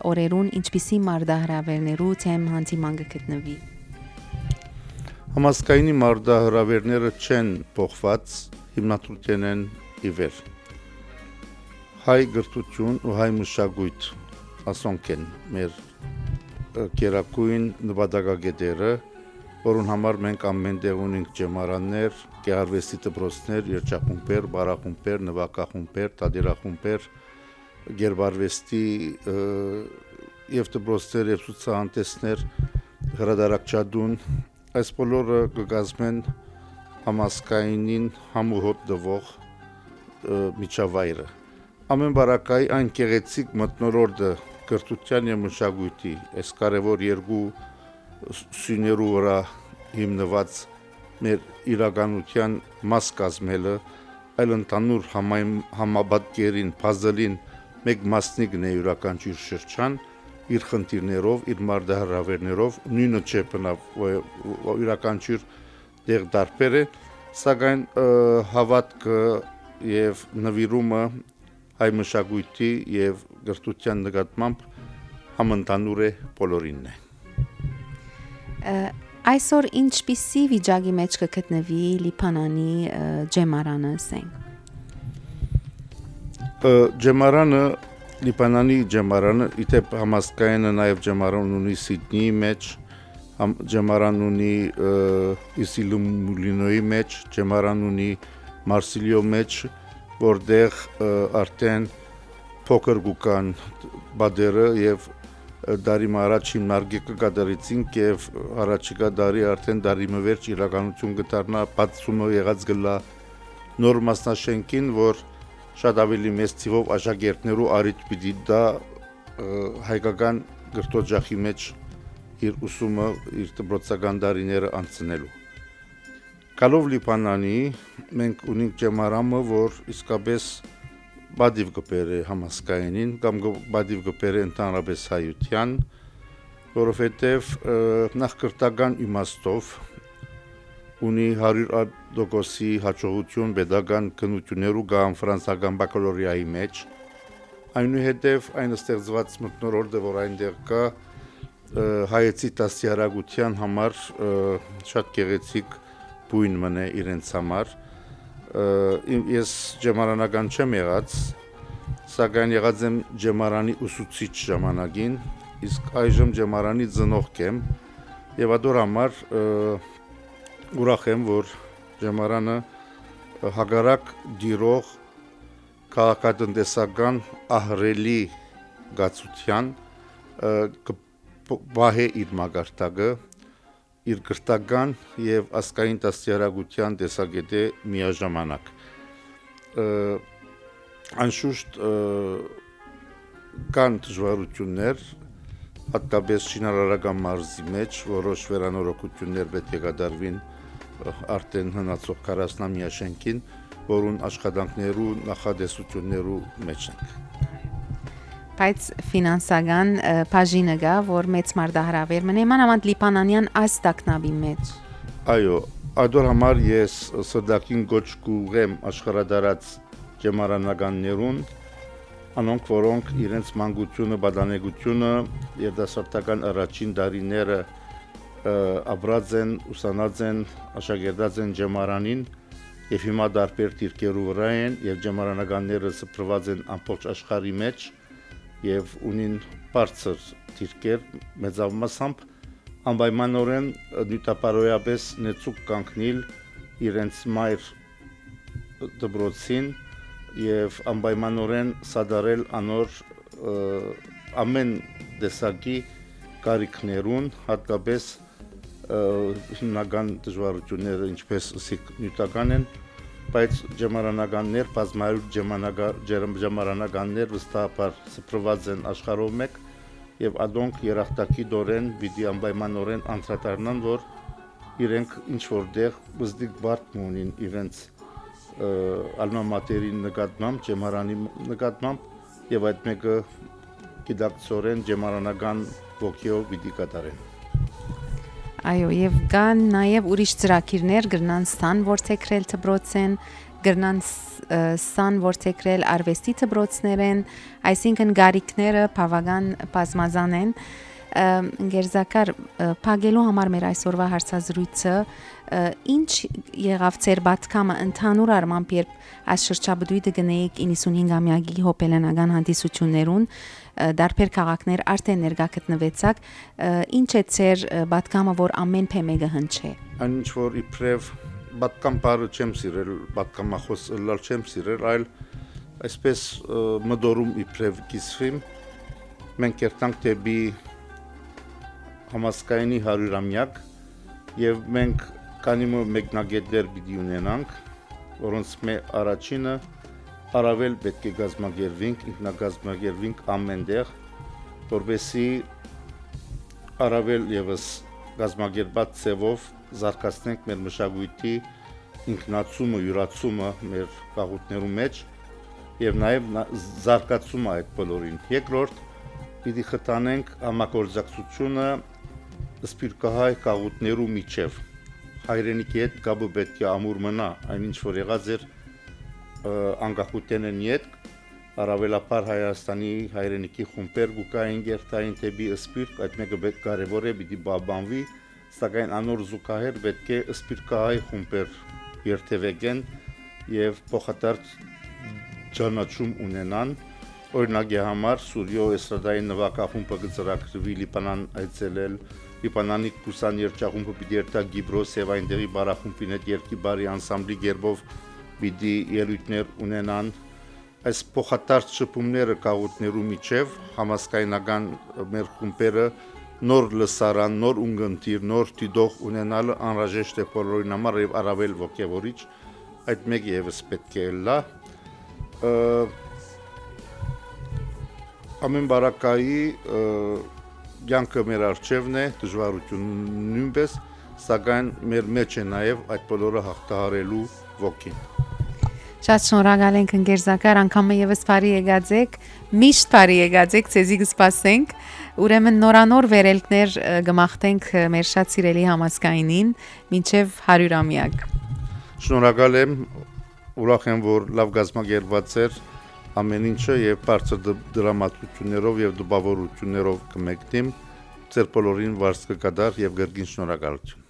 օրերուն ինչպիսի մարդահրավերներու թեմ հանդիման կգտնվի։ Համասկայինի մարդահրավերները չեն փոխված, հիմնադրություն են ի վեր։ Հայ գրթություն ու հայ մշակույթ ասոնք են մեր կերակույն նպատակագետերը, որոնց համար մենք ամեն տեղ ունենք ջեմարաններ, գեղարվեստի դպրոցներ, երգչախումբեր, բարախումբեր, նվագախումբեր, տադերախումբեր, գերբարվեստի եւ դպրոցներ եւ ցուցահանդեսներ, հրադարակչադուն, այս բոլորը կգազմեն համասկայինին համուհոտ դվող միջավայրը։ Ամեն բարակայի այն գեղեցիկ մթնոլորտը կրթության եւ մշակույթի այս կարևոր երկու սյուներու վրա հիմնված մեր իրականության մաս կազմելը այլ ընդհանուր համաբատկերին, փազլին մեկ մասնիկն է յուրաքանչյուր շրջան իր խնդիրներով, իր մարդահրավերներով, նույնը չէ յուրաքանչյուր դեղ դարբեր է, սակայն հավատքը եւ նվիրումը հայ մշակույթի եւ գրթության նկատմամբ համընդհանուր է բոլորինն է։ Այսօր ինչպիսի վիճակի մեջ կգտնվի Լիբանանի ջեմարանը ասենք։ Ջեմարանը Լիբանանի ջեմարանը իդեպ համասկայինը նաև ջեմարան ունի Սիդնեի մեջ, ջեմարան ունի Իսիլումուլինոյի մեջ, ջեմարան ունի Մարսիլիո մեջ, որտեղ արդեն փոքր գուկան բادرը եւ դարի առաջ հիմնարկը կդարեցինք եւ առաջիկա դարի արդեն դարի մվերջ իրականություն կդառնա բացումը եղած գլա նոր մասնաշենքին, որ շատ ավելի մեծ թիվով աշակերտներու առիթ պիտի դա հայկական գրթօջախի մեջ իր ուսումը իր դպրոցական դարիները անցնելու։ Գալով Լիբանանի մենք ունենք ջեմարամը, որ իսկապես բադիվ կպերը համասկայինին կամ բադիվ կպերը ընդհանրապես հայության, որովհետև նախկրտական իմաստով ունի 100% հաջողություն pedagogan քննություններու կամ ֆրանսական բակալորիայի մեջ, այնուհետև այն ստեղծված մթնոլորտը, որ այնտեղ կա հայեցի դաստիարակության համար շատ գեղեցիկ բույն մնե իրենց համար, ես ջեմարանական չեմ եղած, սակայն եղած եմ ջեմարանի ուսուցիչ ժամանակին, իսկ այժմ ջեմարանի ծնողք եմ եւ ադոր համար ուրախ եմ, որ ջեմարանը հագարակ դիրող քաղաքատնտեսական ահռելի գացության կբահե իր մագարտակը իր գրթական եւ ասկային դաստիարակության տեսակետը միաժամանակ անշուշտ կան դժվարություններ հատկապես շինարարական մարզի մեջ որոշ վերանորոգություններ պետք է կատարվին արդեն հնացող 40-ամյա շենքին, որուն աշխատանքներու նախադեсություններու մեջ են։ Բայց ֆինանսական բաժինը գա, որ մեծ մարդահրավեր մնե մանավանդ լիբանանյան այս տակնաբի մեջ։ Այո, ադոր համար ես սրդակին գոչ կուղեմ աշխարհադարած ջեմարանականներուն, անոնք որոնք իրենց մանկությունը, բադանեկությունը, երիտասարդական առաջին դարիները ապրած են, ուսանած են, աշակերտած են ջեմարանին եւ հիմա դարբեր դիրքերու վրա են եւ ջեմարանականները սփռված են ամբողջ աշխարհի մեջ եւ ունին բարձր դիրքեր մեծամասամբ անպայմանորեն նյութապարոյապես նեցուկ կանգնել իրենց մայր դպրոցին եւ անպայմանորեն սադարել անոր ամեն տեսակի կարիքներուն հատկապես հիմնական դժվարությունները ինչպես ասիկ նյութական են բայց ջեմարանականներ բազմայր ջեմարանականներ վստահաբար սփռված են աշխարհով մեկ եւ ադոնք երախտակի դորեն պիտի անպայմանորեն անդրադառնան որ իրենք ինչ որտեղ բզդիկ բարդ ունին իրենց ալմա մատերի նկատմամբ ջեմարանի նկատմամբ եւ այդ մեկը գիտակցորեն ջեմարանական ոգիով պիտի կատարեն։ Այո, եւ կան նաեւ ուրիշ ծրագիրներ գրնան ստան ворթեքրել դբրոցեն, գրնան ստան ворթեքրել արվեստի դբրոցներեն, այսինքն գարիկները բավական բազմազան են։ Ընկերզակար փագելու համար մեր այսօրվա հարցազրույցը ինչ եղավ ծեր պատկամը ընդհանուր առմամբ երբ այս շրջաբդույթը գնեիք 95-ամյակի հոպելենական հանդիսություններուն դարբեր քաղաքներ արդեն ներկա գտնվեցաք ինչ է ծեր պատկամը որ ամեն փեմեգը հնչե Ինչ որ իբրև պատկամ բառը չեմ սիրել պատկամախոս լալ չեմ սիրել այլ այսպես մդորում իբրև կիսվիմ մենք երտանք դեպի համասկայնի 100-ամյակ եւ մենք կանիմը մեկնագետներ պիտի ունենանք, որոնց առաջինը առավել պետք է գազմագերվենք, ինքնագազմագերվենք ամենտեղ, որովհետեւ առավել եւս գազմագերբած ծևով զարգացնենք մեր մշակույթի ինքնացումը, յուրացումը մեր գաղութներու մեջ եւ նաեւ զարգացումը այդ բոլորին։ Երկրորդ պիտի խթանենք համագործակցությունը սպիրկահայ գաղութներու միջև հայրենիքի հետ կապը պետք է ամուր մնա այնինչ որ եղած էր անկախութենեն յետ առավելապար Հայաստանի հայրենիքի խումբեր գուկային գերտային տեպի սպիրկ այդ մեկը պետք կարևոր է պիտի բաբանվի սակայն անոր զուգահեռ պետք է սպիրկահայ խումբեր երթևեկեն եւ փոխադարձ ճանաչում ունենան օրինակի համար Սուրիո էստրադայի նվագախումբը գծրակրվի Լիբանան այցելել Լիբանանի կուսան երջախումբը պիտի երթա Գիբրոս եւ այնտեղի բարախումբին հետ երկի բարի անսամբլի գերբով պիտի ելույթներ ունենան այս փոխադարձ շփումները գաղութներու միջև համասկայնական մեր խումբերը նոր լսարան, նոր ունգընտիր, նոր դիդող ունենալը անհրաժեշտ է բոլորին համար եւ առավել ոգևորիչ այդ մեկը եւս պետք է լա ամեն բարակայի յանքը մեր արջևն է, դժվարություն նույնպես, սակայն մեր մեջ է նաև այդ բոլորը հաղթահարելու ոգին։ Շատ շնորհակալ ենք ընկերզակար, անգամ եւս բարի եկած եք, միշտ բարի եկած եք, ցեզի կսպասենք, ուրեմն նորանոր վերելքներ գմախտենք մեր շատ սիրելի համասկայնին, մինչև 100-ամյակ։ Շնորհակալ եմ, ուրախ եմ, որ լավ գազմագերված էր ամեն ինչը եւ բարձր դրամատուրգիաներով եւ դպավորություններով կմեկնեմ ձեր բոլորին վարձ կկդար եւ գրգին շնորհակալություն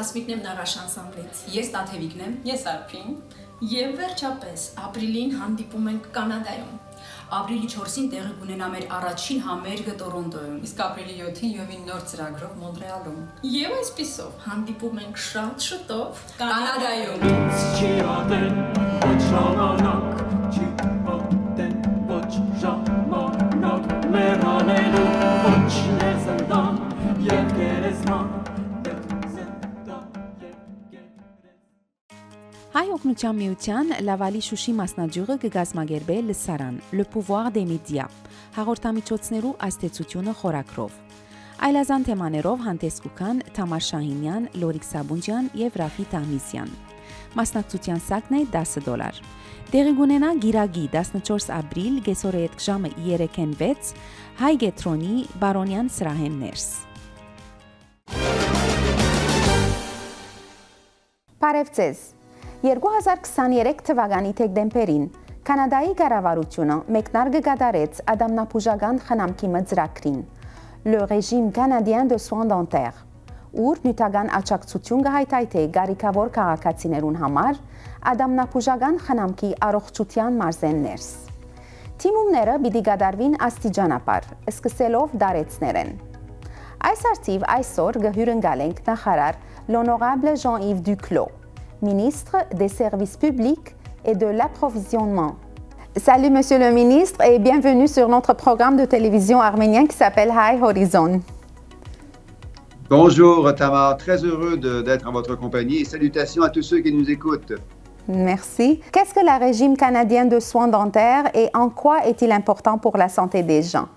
Հասմիկն եմ Նաղաշ անսամբլից։ Ես Տաթևիկն եմ, ես Արփին։ Եվ վերջապես ապրիլին հանդիպում ենք Կանադայում։ Ապրիլի 4-ին տեղի կունենա մեր առաջին համերգը Տորոնտոյում, իսկ ապրիլի 7-ին յովին նոր ծրագրով Մոնտրեալում։ Եվ այսպիսով հանդիպում ենք շատ շուտով Կանադայում։ Հայ օգնության միության Լավալի Շուշի մասնաճյուղը կգազմագերբե լսարան Le Pouvoir des Médias հաղորդամիջոցներու աստեցությունը խորակրով այլազան թեմաներով հանդես կգան Թամար Շահինյան, Լորիկ Սաբունջյան եւ Ռաֆի Տահմիսյան մասնակցության սակն է $10 Տեղի կունենա գիրագի 14 ապրիլ գեսօրը այդ ժամը 3:06 Հայ Գետրոնի Բարոնյան սրահեն ներս Բարև ձեզ 2023 թվականի դեկտեմբերին Կանադայի կառավարությունը մեկնարկը կատարեց ադամնապուժական խնամքի ծրագրին Le Régime Canadien de Soins Dentaires ուր նյութական աջակցություն կհայթայթե գարիկավոր քաղաքացիներուն համար ադամնապուժական խնամքի առողջության մարզեններս Թիմումները պիտի կատարվին աստիճանաբար սկսելով դարեցներեն Այս արդիվ այսօր կհյուրընկալենք նախարար l'honorable Jean-Yves Duclos ministre des services publics et de l'approvisionnement. Salut Monsieur le ministre et bienvenue sur notre programme de télévision arménien qui s'appelle High Horizon. Bonjour Tamar, très heureux d'être en votre compagnie et salutations à tous ceux qui nous écoutent. Merci. Qu'est-ce que le régime canadien de soins dentaires et en quoi est-il important pour la santé des gens?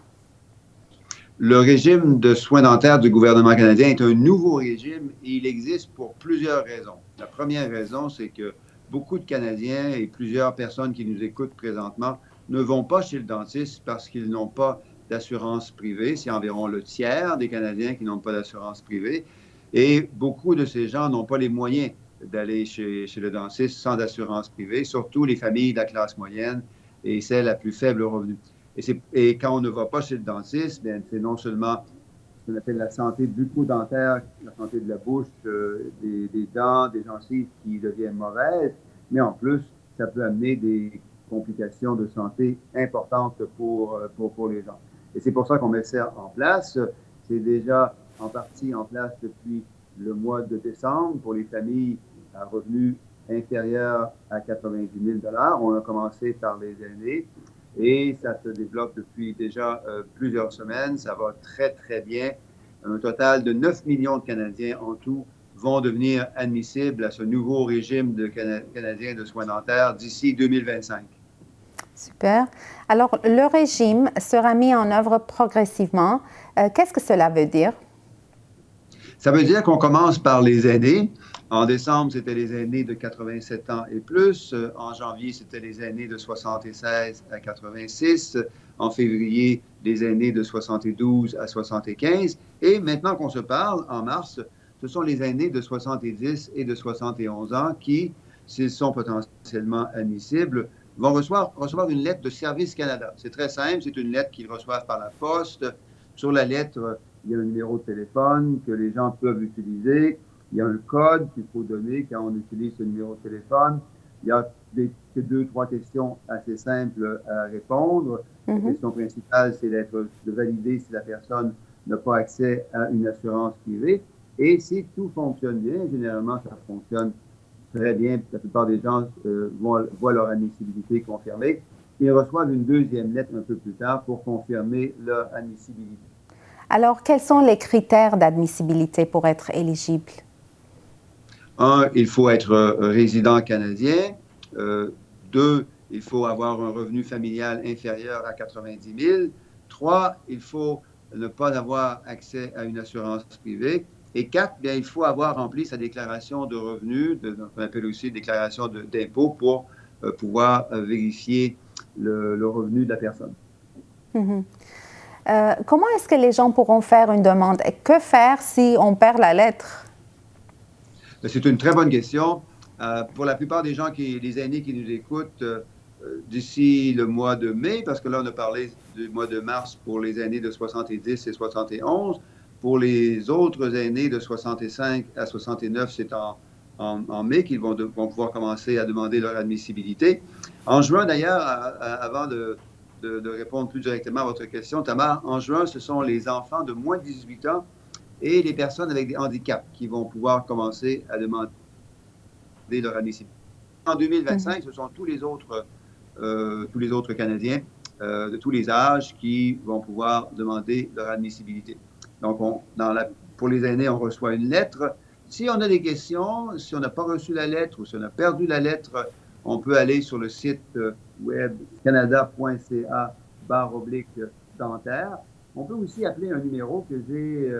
Le régime de soins dentaires du gouvernement canadien est un nouveau régime et il existe pour plusieurs raisons. La première raison, c'est que beaucoup de Canadiens et plusieurs personnes qui nous écoutent présentement ne vont pas chez le dentiste parce qu'ils n'ont pas d'assurance privée. C'est environ le tiers des Canadiens qui n'ont pas d'assurance privée. Et beaucoup de ces gens n'ont pas les moyens d'aller chez le dentiste sans assurance privée, surtout les familles de la classe moyenne et celles à plus faible revenu. Et quand on ne va pas chez le dentiste, c'est non seulement ce qu'on appelle la santé bucco-dentaire, la santé de la bouche, des dents, des gencives qui deviennent mauvaises, mais en plus, ça peut amener des complications de santé importantes pour les gens. Et c'est pour ça qu'on met ça en place. C'est déjà en partie en place depuis le mois de décembre pour les familles à revenus inférieurs à 90 000 $. On a commencé par les aînés et ça se développe depuis déjà plusieurs semaines. Ça va très, très bien. Un total de 9 millions de Canadiens en tout vont devenir admissibles à ce nouveau régime canadien de soins dentaires d'ici 2025. Super. Alors, le régime sera mis en œuvre progressivement. Qu'est-ce que cela veut dire? Ça veut dire qu'on commence par les aînés. En décembre, c'était les aînés de 87 ans et plus. En janvier, c'était les aînés de 76 à 86. En février, les aînés de 72 à 75. Et maintenant qu'on se parle, en mars, ce sont les aînés de 70 et de 71 ans qui, s'ils sont potentiellement admissibles, vont recevoir une lettre de Service Canada. C'est très simple, c'est une lettre qu'ils reçoivent par la poste. Sur la lettre, il y a un numéro de téléphone que les gens peuvent utiliser. Il y a un code qu'il faut donner quand on utilise ce numéro de téléphone. Il y a 2-3 questions assez simples à répondre. La question principale, c'est de valider si la personne n'a pas accès à une assurance privée. Et si tout fonctionne bien, généralement, ça fonctionne très bien. La plupart des gens voient leur admissibilité confirmée. Ils reçoivent une deuxième lettre un peu plus tard pour confirmer leur admissibilité. Alors, quels sont les critères d'admissibilité pour être éligible? 1, il faut être résident canadien. 2, il faut avoir un revenu familial inférieur à 90 000. 3, il faut ne pas avoir accès à une assurance privée. Et 4, bien, il faut avoir rempli sa déclaration de revenus, qu'on appelle aussi déclaration d'impôt, pour pouvoir vérifier le revenu de la personne. Comment est-ce que les gens pourront faire une demande? Et que faire si on perd la lettre? C'est une très bonne question. Pour la plupart des gens, les aînés qui nous écoutent, d'ici le mois de mai, parce que là, on a parlé du mois de mars pour les aînés de 70 et 71. Pour les autres aînés de 65 à 69, c'est en mai qu'ils vont pouvoir commencer à demander leur admissibilité. En juin, d'ailleurs, avant de répondre plus directement à votre question, Tamar, en juin, ce sont les enfants de moins de 18 ans et les personnes avec des handicaps qui vont pouvoir commencer à demander leur admissibilité. En 2025, ce sont tous les autres Canadiens de tous les âges qui vont pouvoir demander leur admissibilité. Donc, pour les aînés, on reçoit une lettre. Si on a des questions, si on n'a pas reçu la lettre ou si on a perdu la lettre, on peut aller sur le site web canada.ca/dentaire. On peut aussi appeler un numéro que j'ai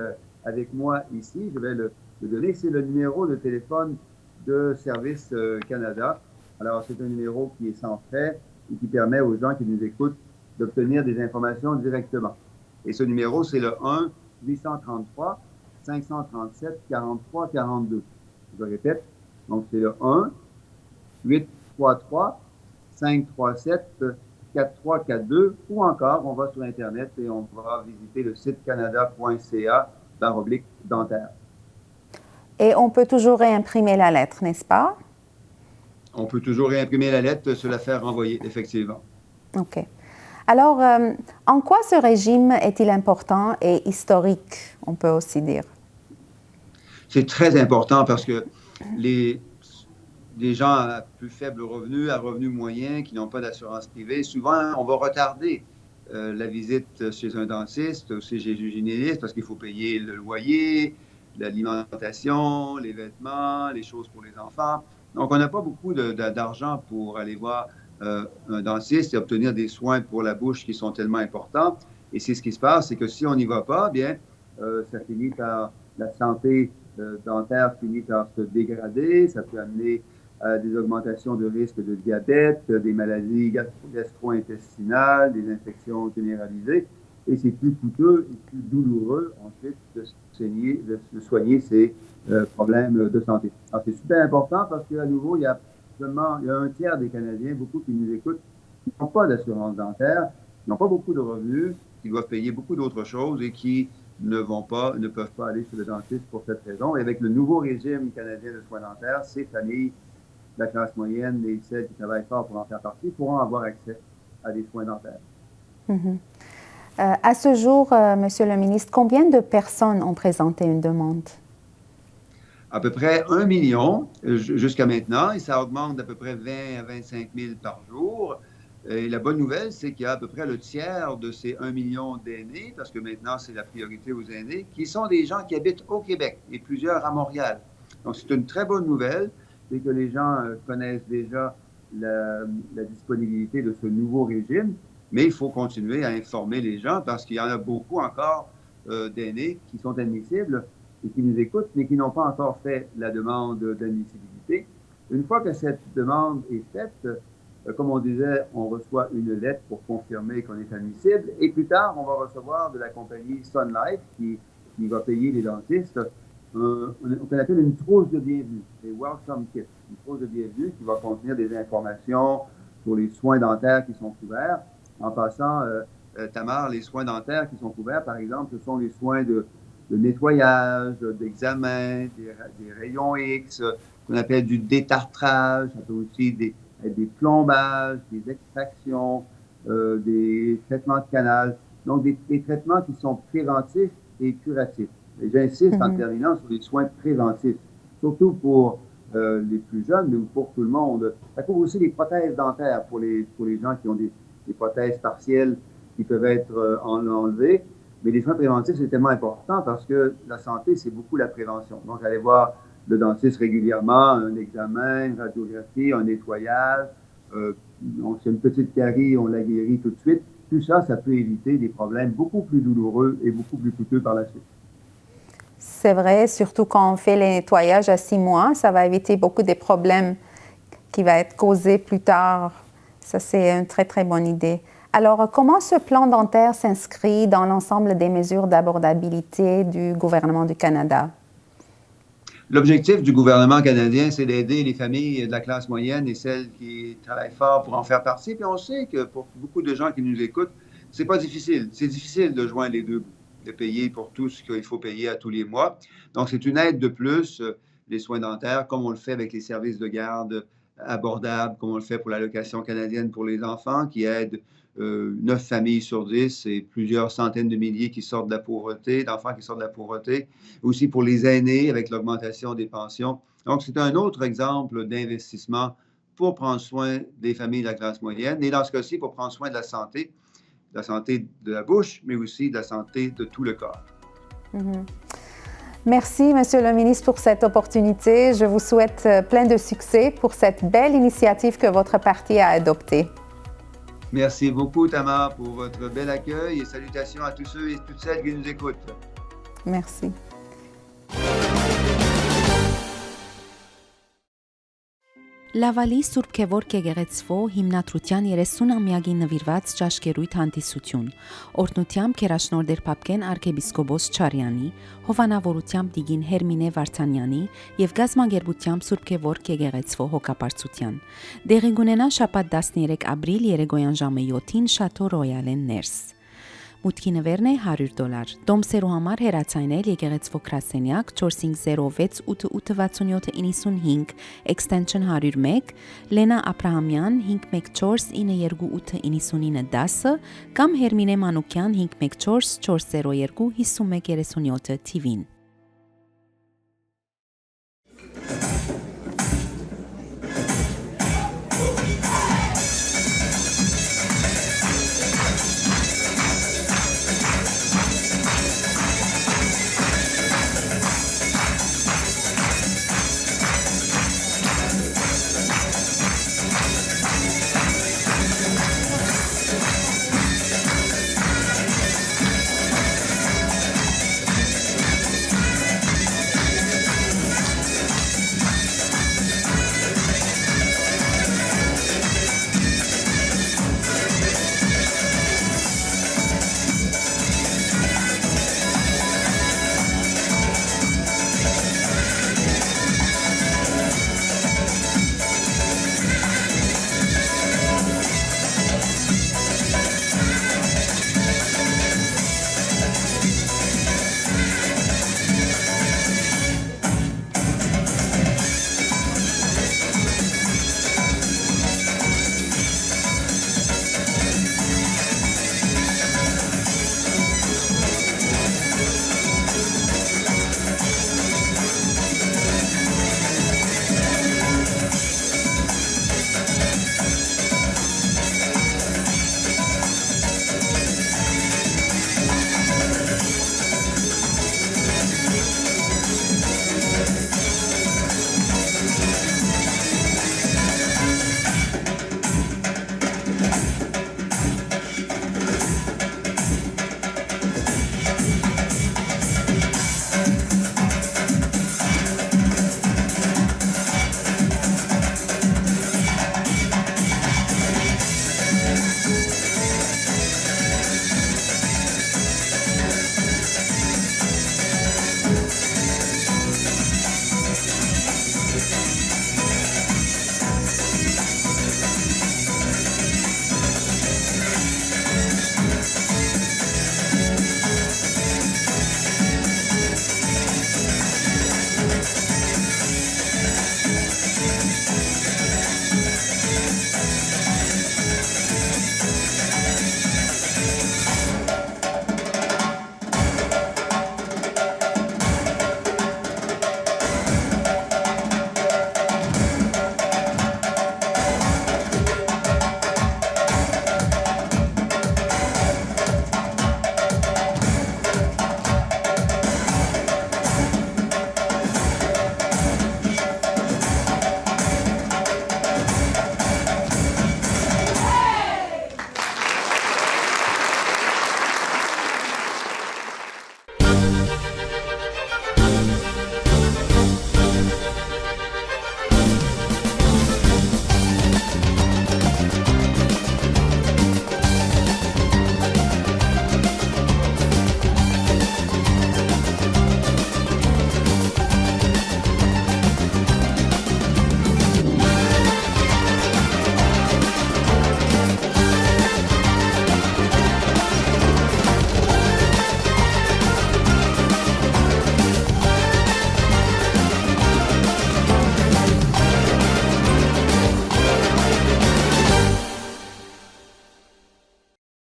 avec moi ici. Je vais le donner. C'est le numéro de téléphone de Service Canada. Alors, c'est un numéro qui est sans frais et qui permet aux gens qui nous écoutent d'obtenir des informations directement. Et ce numéro, c'est le 1-833-537-4342. Je répète, donc c'est le 1-833-537-4342 ou encore, on va sur Internet et on va visiter le site canada.ca/dentaire. Et on peut toujours réimprimer la lettre, n'est-ce pas? On peut toujours réimprimer la lettre, se la faire renvoyer, effectivement. OK. Alors, en quoi ce régime est-il important et historique, on peut aussi dire? C'est très important parce que les gens à plus faible revenu, à revenu moyen, qui n'ont pas d'assurance privée, souvent, on va retarder la visite chez un dentiste ou chez un hygiéniste parce qu'il faut payer le loyer, l'alimentation, les vêtements, les choses pour les enfants. Donc, on n'a pas beaucoup d'argent pour aller voir un dentiste et obtenir des soins pour la bouche qui sont tellement importants. Et c'est ce qui se passe, c'est que si on n'y va pas, bien, ça finit par la santé dentaire finit par se dégrader. Ça peut amener à des augmentations de risque de diabète, des maladies gastro-intestinales, des infections généralisées. Et c'est plus coûteux et plus douloureux ensuite de soigner ces problèmes de santé. Alors, c'est super important parce qu'à nouveau, il y a un tiers des Canadiens, beaucoup qui nous écoutent, qui n'ont pas d'assurance dentaire, qui n'ont pas beaucoup de revenus, qui doivent payer beaucoup d'autres choses et qui ne peuvent pas aller chez le dentiste pour cette raison. Et avec le nouveau régime canadien de soins dentaires, ces familles de la classe moyenne et celles qui travaillent fort pour en faire partie pourront avoir accès à des soins dentaires. Mm-hmm. À ce jour, Monsieur le ministre, combien de personnes ont présenté une demande? À peu près 1 million jusqu'à maintenant, et ça augmente d'à peu près 20 à 25 000 par jour. Et la bonne nouvelle, c'est qu'il y a à peu près le tiers de ces 1 million d'aînés, parce que maintenant, c'est la priorité aux aînés, qui sont des gens qui habitent au Québec et plusieurs à Montréal. Donc, c'est une très bonne nouvelle, c'est que les gens connaissent déjà la disponibilité de ce nouveau régime, mais il faut continuer à informer les gens parce qu'il y en a beaucoup encore d'aînés qui sont admissibles et qui nous écoutent, mais qui n'ont pas encore fait la demande d'admissibilité. Une fois que cette demande est faite, comme on disait, on reçoit une lettre pour confirmer qu'on est admissible et plus tard, on va recevoir de la compagnie Sun Life qui va payer les dentistes qu'on appelle une trousse de bienvenue, des Welcome Kits, une trousse de bienvenue qui va contenir des informations sur les soins dentaires qui sont couverts. En passant, Tamar, les soins dentaires qui sont couverts, par exemple, ce sont les soins de nettoyage, d'examen, des rayons X, qu'on appelle du détartrage, ça peut aussi des plombages, des extractions, des traitements de canal, donc des traitements qui sont préventifs et curatifs. Et j'insiste en terminant sur les soins préventifs, surtout pour les plus jeunes, mais pour tout le monde. Ça couvre aussi les prothèses dentaires pour les gens qui ont des prothèses partielles qui peuvent être enlevées. Mais les soins préventifs, c'est tellement important parce que la santé, c'est beaucoup la prévention. Donc, aller voir le dentiste régulièrement, un examen, une radiographie, un nettoyage. Donc, c'est une petite carie, on la guérit tout de suite. Tout ça, ça peut éviter des problèmes beaucoup plus douloureux et beaucoup plus coûteux par la suite. C'est vrai, surtout quand on fait les nettoyages à 6 mois, ça va éviter beaucoup des problèmes qui vont être causés plus tard. Ça, c'est une très, très bonne idée. Alors, comment ce plan dentaire s'inscrit dans l'ensemble des mesures d'abordabilité du gouvernement du Canada? L'objectif du gouvernement canadien, c'est d'aider les familles de la classe moyenne et celles qui travaillent fort pour en faire partie. Puis on sait que pour beaucoup de gens qui nous écoutent, c'est pas difficile. C'est difficile de joindre les deux bouts, de payer pour tout ce qu'il faut payer à tous les mois. Donc, c'est une aide de plus, les soins dentaires, comme on le fait avec les services de garde abordables, comme on le fait pour l'allocation canadienne pour les enfants, qui aide 9 familles sur 10 et plusieurs centaines de milliers qui sortent de la pauvreté, d'enfants qui sortent de la pauvreté. Aussi pour les aînés avec l'augmentation des pensions. Donc, c'est un autre exemple d'investissement pour prendre soin des familles de la classe moyenne et dans ce cas-ci, pour prendre soin de la santé de la bouche, mais aussi de la santé de tout le corps. Mm-hmm. Merci, Monsieur le ministre, pour cette opportunité. Je vous souhaite plein de succès pour cette belle initiative que votre parti a adoptée. Merci beaucoup, Tamar, pour votre bel accueil et salutations à tous ceux et toutes celles qui nous écoutent. Merci. Լավալի Սուրբ Գևորգ եկեղեցվո հիմնադրության 30-ամյակի նվիրված ճաշկերույթ հանդիսություն։ Օրհնությամբ քերաշնորհ Պապկեն arczepiskopos Չարյանի, հովանավորությամբ Տիգին Հերմինե Վարդանյանի եւ գազմագերբությամբ Սուրբ Գևորգ եկեղեցվո հոգապարծության։ Դեղին կունենա շաբաթ 13 ապրիլ երեկոյան ժամը 7-ին Շատո Ռոյալեն ներս։ Մուտքի նվերն է $100։ Տոմսերու համար հեռացայնել եկեղեցվո գրասենյակ 450 688 extension 101 Լենա Աբրահամյան 514 928 9910 կամ Հերմինե Մանուկյան 514 402 5137 TV-ին։